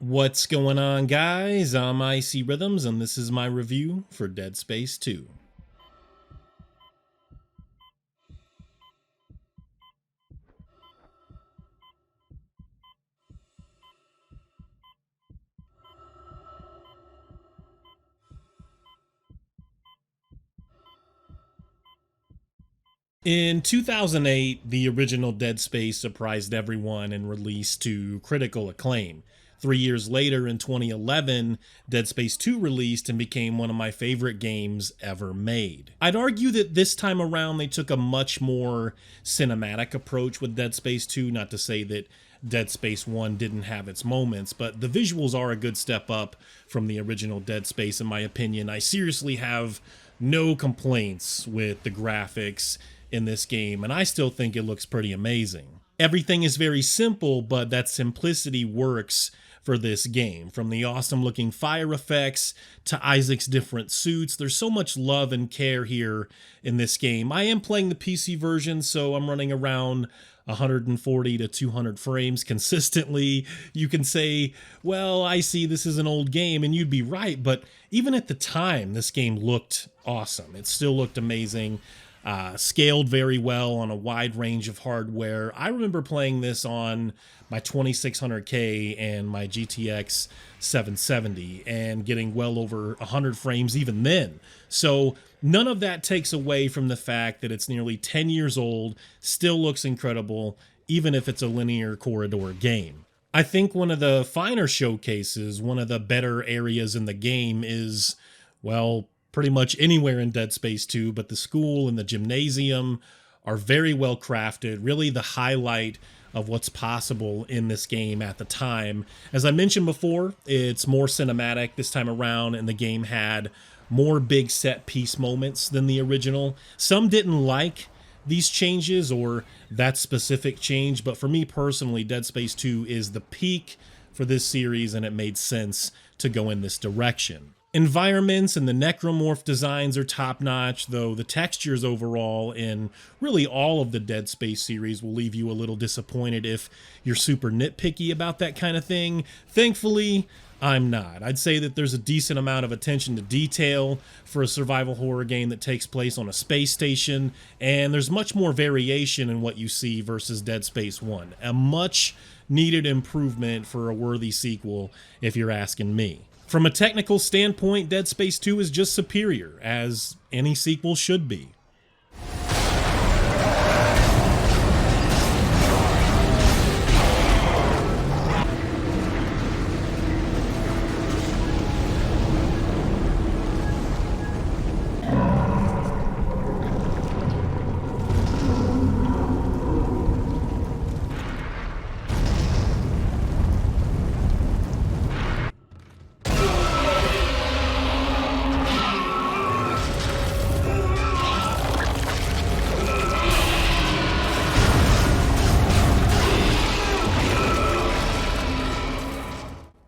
What's going on, guys? I'm Icy Rhythms, and this is my review for Dead Space 2. In 2008, the original Dead Space surprised everyone and released to critical acclaim. 3 years later, in 2011, Dead Space 2 released and became one of my favorite games ever made. I'd argue that this time around they took a much more cinematic approach with Dead Space 2, not to say that Dead Space 1 didn't have its moments, but the visuals are a good step up from the original Dead Space in my opinion. I seriously have no complaints with the graphics in this game, and I still think it looks pretty amazing. Everything is very simple, but that simplicity works for this game. From the awesome looking fire effects to Isaac's different suits, there's so much love and care here in this game. I am playing the PC version, so I'm running around 140 to 200 frames consistently. You can say, well, I see this is an old game, and you'd be right, but even at the time, this game looked awesome. It still looked amazing. Scaled very well on a wide range of hardware. I remember playing this on my 2600K and my GTX 770 and getting well over 100 frames even then. So none of that takes away from the fact that it's nearly 10 years old, still looks incredible, even if it's a linear corridor game. I think one of the finer showcases, one of the better areas in the game is, well, pretty much anywhere in Dead Space 2, but the school and the gymnasium are very well crafted, really the highlight of what's possible in this game at the time. As I mentioned before, it's more cinematic this time around, and the game had more big set piece moments than the original. Some didn't like these changes or that specific change, but for me personally, Dead Space 2 is the peak for this series, and it made sense to go in this direction. Environments and the necromorph designs are top-notch, though the textures overall in really all of the Dead Space series will leave you a little disappointed if you're super nitpicky about that kind of thing. Thankfully, I'm not. I'd say that there's a decent amount of attention to detail for a survival horror game that takes place on a space station, and there's much more variation in what you see versus Dead Space 1. A much needed improvement for a worthy sequel, if you're asking me. From a technical standpoint, Dead Space 2 is just superior, as any sequel should be.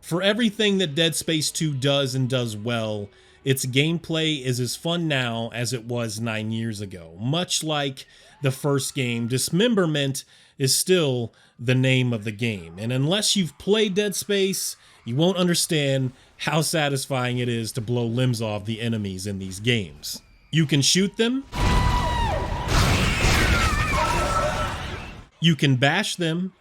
For everything that Dead Space 2 does and does well, its gameplay is as fun now as it was 9 years ago. Much like the first game, dismemberment is still the name of the game. And unless you've played Dead Space, you won't understand how satisfying it is to blow limbs off the enemies in these games. You can shoot them. You can bash them.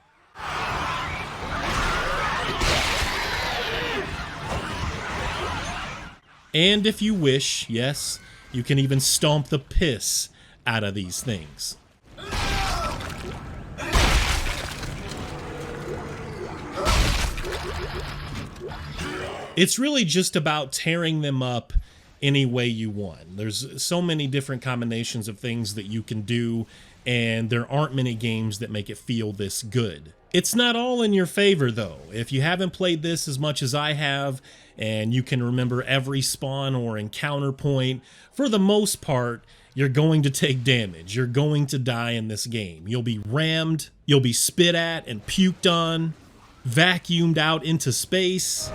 And if you wish, yes, you can even stomp the piss out of these things. It's really just about tearing them up any way you want. There's so many different combinations of things that you can do, and there aren't many games that make it feel this good. It's not all in your favor, though. If you haven't played this as much as I have, and you can remember every spawn or encounter point, for the most part, you're going to take damage. You're going to die in this game. You'll be rammed, you'll be spit at and puked on, vacuumed out into space.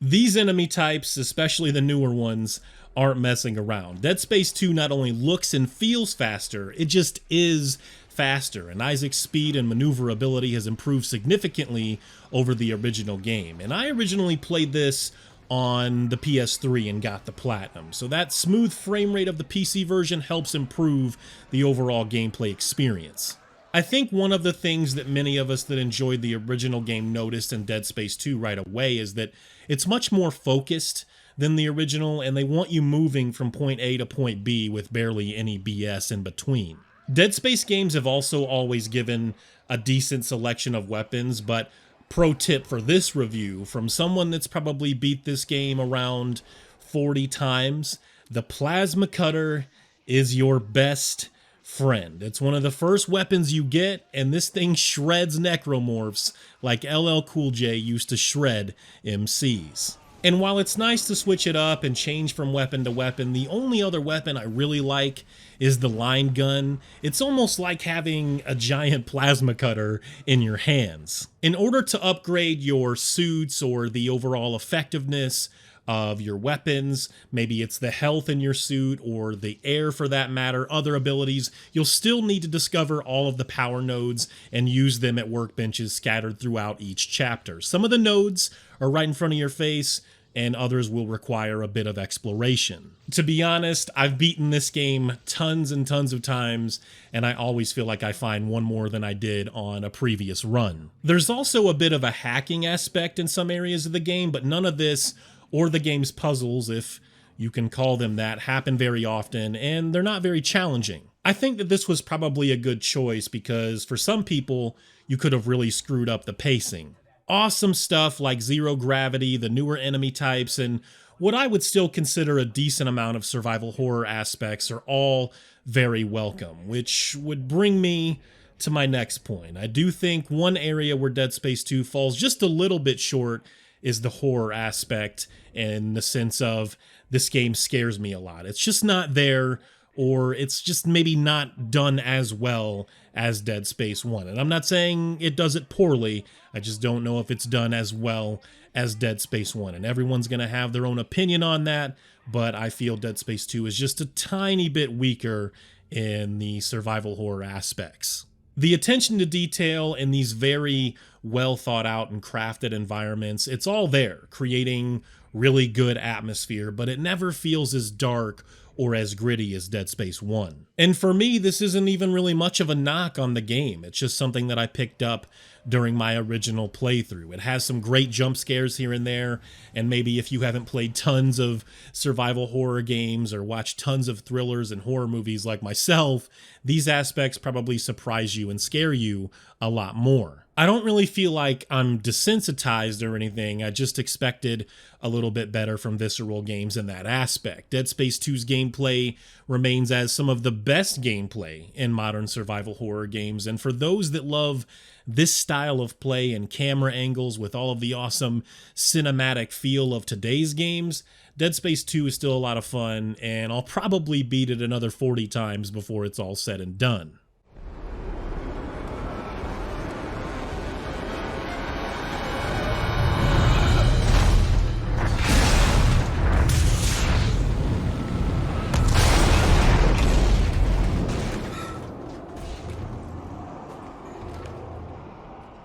These enemy types, especially the newer ones, aren't messing around. Dead Space 2 not only looks and feels faster, it just is faster, and Isaac's speed and maneuverability has improved significantly over the original game. And I originally played this on the PS3 and got the platinum, so that smooth frame rate of the PC version helps improve the overall gameplay experience. I think one of the things that many of us that enjoyed the original game noticed in Dead Space 2 right away is that it's much more focused than the original, and they want you moving from point A to point B with barely any BS in between. Dead Space games have also always given a decent selection of weapons, but pro tip for this review, from someone that's probably beat this game around 40 times, the Plasma Cutter is your best friend. It's one of the first weapons you get, and this thing shreds necromorphs like LL Cool J used to shred MCs. And while it's nice to switch it up and change from weapon to weapon, the only other weapon I really like is the line gun. It's almost like having a giant plasma cutter in your hands. In order to upgrade your suits or the overall effectiveness of your weapons, maybe it's the health in your suit or the air for that matter, other abilities, you'll still need to discover all of the power nodes and use them at workbenches scattered throughout each chapter. Some of the nodes are right in front of your face, and others will require a bit of exploration. To be honest, I've beaten this game tons and tons of times, and I always feel like I find one more than I did on a previous run. There's also a bit of a hacking aspect in some areas of the game, but none of this or the game's puzzles, if you can call them that, happen very often, and they're not very challenging. I think that this was probably a good choice because for some people, you could have really screwed up the pacing. Awesome stuff like zero gravity, the newer enemy types, and what I would still consider a decent amount of survival horror aspects are all very welcome, which would bring me to my next point. I do think one area where Dead Space 2 falls just a little bit short is the horror aspect, in the sense of this game scares me a lot. It's just not there, or it's just maybe not done as well as Dead Space 1. And I'm not saying it does it poorly, I just don't know if it's done as well as Dead Space 1. And everyone's going to have their own opinion on that, but I feel Dead Space 2 is just a tiny bit weaker in the survival horror aspects. The attention to detail in these very well thought out and crafted environments, it's all there, creating really good atmosphere, but it never feels as dark or as gritty as Dead Space 1. And for me, this isn't even really much of a knock on the game. It's just something that I picked up during my original playthrough. It has some great jump scares here and there, and maybe if you haven't played tons of survival horror games or watched tons of thrillers and horror movies like myself, these aspects probably surprise you and scare you a lot more. I don't really feel like I'm desensitized or anything. I just expected a little bit better from Visceral Games in that aspect. Dead Space 2's gameplay remains as some of the best gameplay in modern survival horror games, and for those that love this style of play and camera angles with all of the awesome cinematic feel of today's games, Dead Space 2 is still a lot of fun, and I'll probably beat it another 40 times before it's all said and done.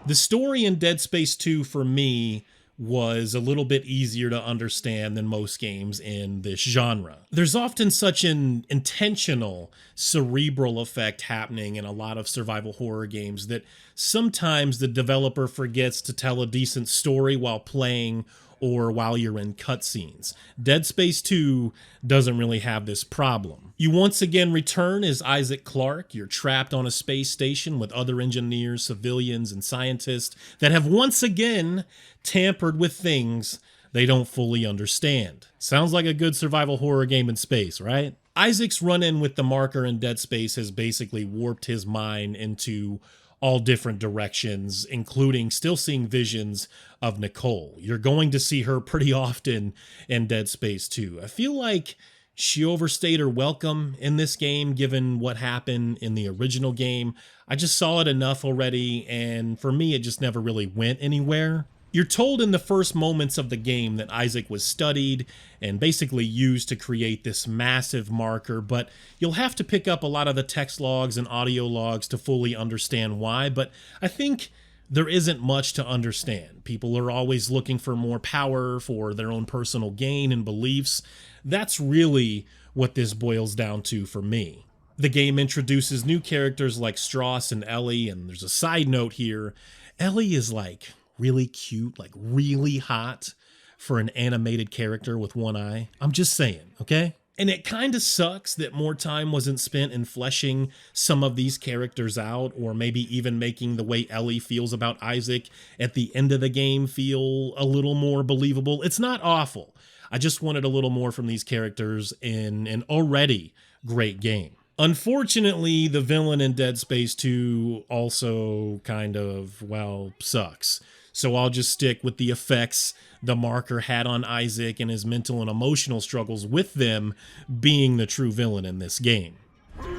The story in Dead Space 2 for me was a little bit easier to understand than most games in this genre. There's often such an intentional cerebral effect happening in a lot of survival horror games that sometimes the developer forgets to tell a decent story while playing or while you're in cutscenes. Dead Space 2 doesn't really have this problem. You once again return as Isaac Clarke. You're trapped on a space station with other engineers, civilians, and scientists that have once again tampered with things they don't fully understand. Sounds like a good survival horror game in space, right? Isaac's run-in with the marker in Dead Space has basically warped his mind into all different directions, including still seeing visions of Nicole. You're going to see her pretty often in Dead Space 2. I feel like she overstayed her welcome in this game, given what happened in the original game. I just saw it enough already, and for me, it just never really went anywhere. You're told in the first moments of the game that Isaac was studied and basically used to create this massive marker, but you'll have to pick up a lot of the text logs and audio logs to fully understand why. But I think there isn't much to understand. People are always looking for more power for their own personal gain and beliefs. That's really what this boils down to for me. The game introduces new characters like Strauss and Ellie, and there's a side note here. Ellie is like really cute, like really hot for an animated character with one eye. I'm just saying, okay? And it kind of sucks that more time wasn't spent in fleshing some of these characters out, or maybe even making the way Ellie feels about Isaac at the end of the game feel a little more believable. It's not awful. I just wanted a little more from these characters in an already great game. Unfortunately, the villain in Dead Space 2 also kind of, well, sucks. So I'll just stick with the effects the marker had on Isaac and his mental and emotional struggles with them being the true villain in this game. Step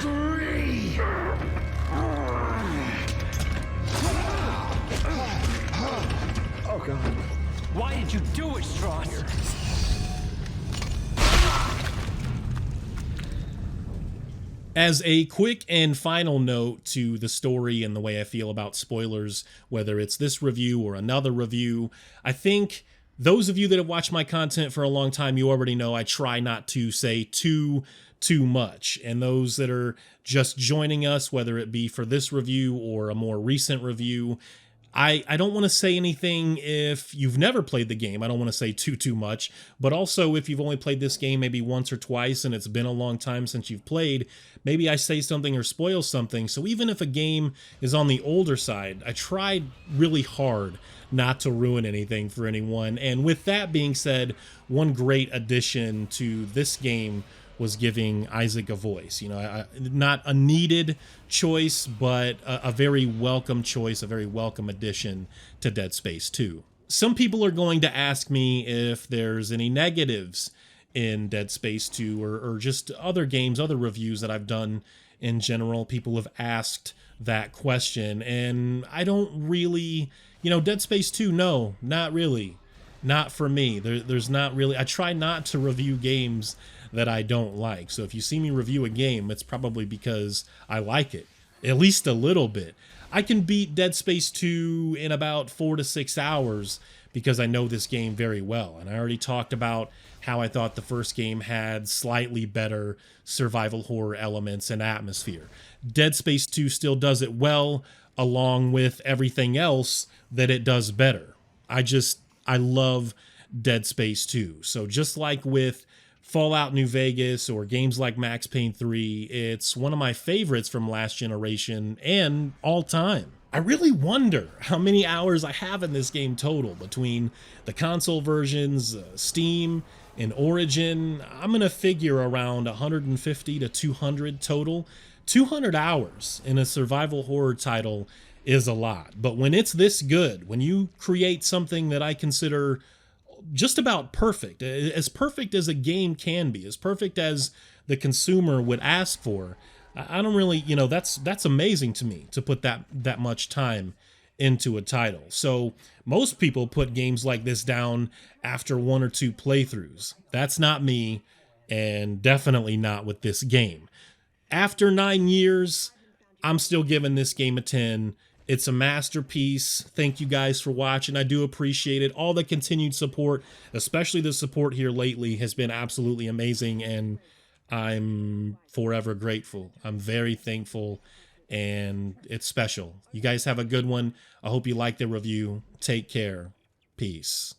3. Oh God. Why did you do it, Strauss? As a quick and final note to the story and the way I feel about spoilers, whether it's this review or another review, I think those of you that have watched my content for a long time, you already know I try not to say too much. And those that are just joining us, whether it be for this review or a more recent review, I don't want to say anything if you've never played the game. I don't want to say too much, but also if you've only played this game maybe once or twice and it's been a long time since you've played, maybe I say something or spoil something. So even if a game is on the older side, I tried really hard not to ruin anything for anyone. And with that being said, one great addition to this game was giving Isaac a voice. You know, not a needed choice, but a very welcome choice, a very welcome addition to Dead Space 2. Some people are going to ask me if there's any negatives in Dead Space 2 or just other games, other reviews that I've done in general. People have asked that question, and I don't really, you know, Dead Space 2, no, not really. Not for me. There's not really, I try not to review games that I don't like. So if you see me review a game, it's probably because I like it, at least a little bit. I can beat Dead Space 2 in about 4 to 6 hours because I know this game very well. And I already talked about how I thought the first game had slightly better survival horror elements and atmosphere. Dead Space 2 still does it well, along with everything else that it does better. I love Dead Space 2. So just like with Fallout New Vegas or games like Max Payne 3, it's one of my favorites from last generation and all time. I really wonder how many hours I have in this game total between the console versions, Steam, and Origin. I'm going to figure around 150 to 200 total. 200 hours in a survival horror title is a lot. But when it's this good, when you create something that I consider just about perfect as a game can be, as perfect as the consumer would ask for, I don't really, you know, that's amazing to me to put that much time into a title. So most people put games like this down after 1 or 2 playthroughs. That's not me, and definitely not with this game. After 9 years, I'm still giving this game a 10. It's a masterpiece. Thank you guys for watching. I do appreciate it. All the continued support, especially the support here lately, has been absolutely amazing, and I'm forever grateful. I'm very thankful, and it's special. You guys have a good one. I hope you like the review. Take care. Peace.